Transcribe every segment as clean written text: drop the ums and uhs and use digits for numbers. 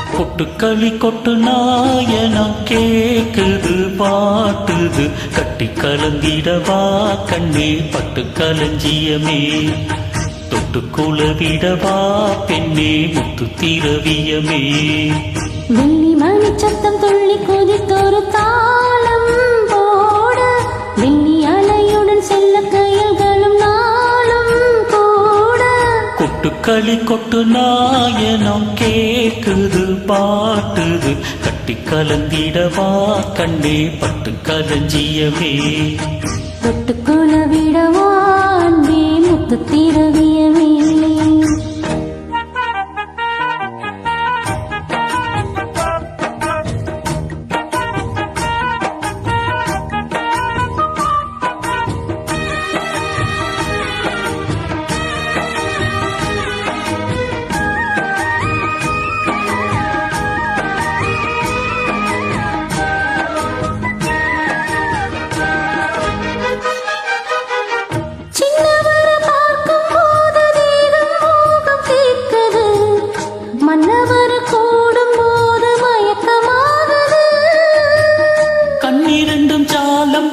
கொட்டுக்களி கொட்டு நாயனம் கேக்குது பாட்டுது கட்டி கலந்திடவா கண்ணே பட்டு களஞ்சியமே தொட்டு குலவிடவா பெண்ணே முத்து திரவியமே வெள்ளி மணி சத்தம் துள்ளி குதித்தொரு தாளம் போட வெள்ளி அலையுடன் செல்ல கையல்களும் நாளும் கூட கொட்டுக்களி கொட்டு நாயனம் கேக்குது பாட்டுது கட்டி கலந்திடவா கண்ணே பட்டு களஞ்சியமே தொட்டு குலவிடவா அன்பே முத்து திரவியமே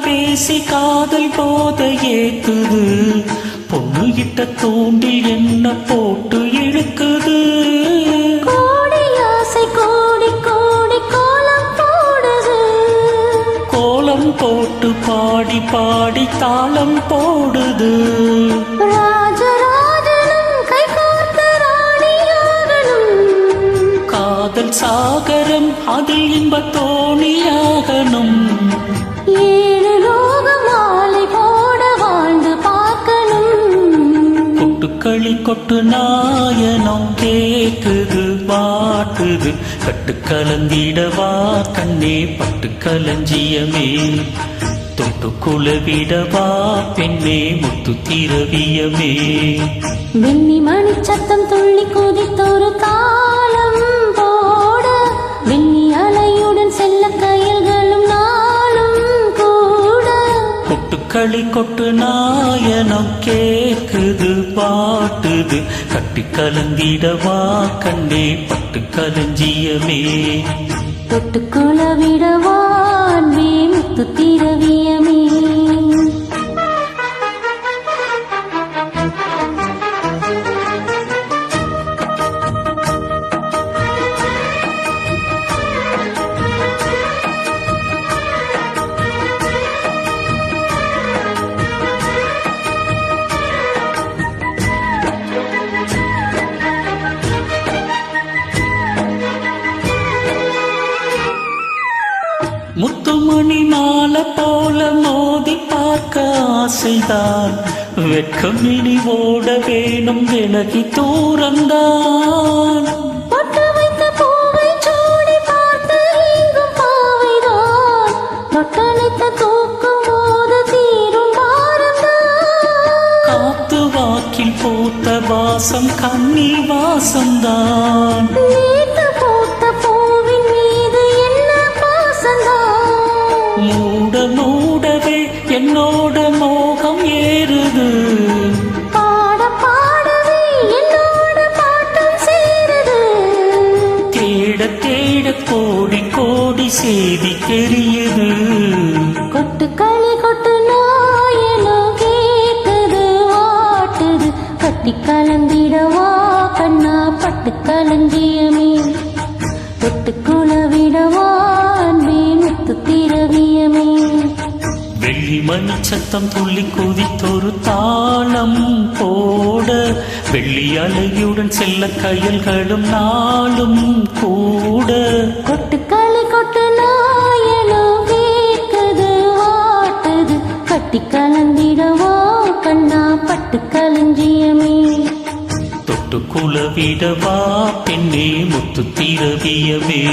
பேசி காதல் போத ஏத்துது பொண்ணு கிட்ட தூண்டில் என்ன போட்டு இழுக்குது கோடி ஆசை கோடி கோடி கோலம் போடுது கோலம் போட்டு பாடி பாடி தாளம் போடுது ராஜராஜனும் கை கோர்த்த ராணியாகணும் காதல் சாகரம் அதில் இன்ப தோணியாகணும் ஏழு லோக மாலை போட வாழ்ந்து பார்க்கணும் கொட்டுக்களி கொட்டு நாயனம் கேக்குது பாட்டுது கட்டு கலந்திடவா கண்ணே பட்டு களஞ்சியமே தொட்டு குலவிடவா பெண்ணே முத்து திரவியமே வெள்ளி மணி சத்தம் துள்ளி குதித்தொரு தாளம் போட வெள்ளி அலையுடன் செல்ல கையல்களும் கொட்டுக்களி கொட்டு நாயனம் கேக்குது பாட்டுது கட்டி கலந்திடவா கண்ணே பட்டு களஞ்சியமே தொட்டு குலவிடவா அன்பே முத்து திரவியமே முத்துமணி மாலை போல மோதி பார்க்க ஆசைதான் வெட்கம் இனி ஓட வேணும் விலகி தூரந்தான் பொட்டு வைத்த பூவை சூடி பார்த்து எங்கும் பாவைதான் தொட்டளித்த தூக்கும் போது தீரும் பாரந்தான் காத்து வாக்கில் பூத்த வாசம் கண்ணி வாசம்தான் நேத்து பூத்த பூவின் மீது என்ன பாசந்தான் மூட மூடவே என்னோட மோகம் ஏறுது பாட பாடவே என்னோட பாட்டம் சேருது தேட தேட கோடி கோடி செய்தி தெரியுது கொட்டுக்களி கொட்டு நாயனோ கேக்குது வாட்டுது கட்டி கலந்திடவா கண்ணா பட்டு களஞ்சியமே தொட்டு குலவிடவா அன்பே முத்து திரவியமே வெள்ளி மணி சத்தம் துள்ளி குதித்தொரு தாளம் போட வெள்ளி அலையுடன் செல்ல கையல்களும் நாளும் கூட கொட்டுக்களி கொட்டு நாயனோ கேக்குது வாட்டுது கட்டி கலந்திடவா கண்ணா பட்டு களஞ்சியமே தொட்டு குலவிடவா பெண்ணே முத்து திரவியவே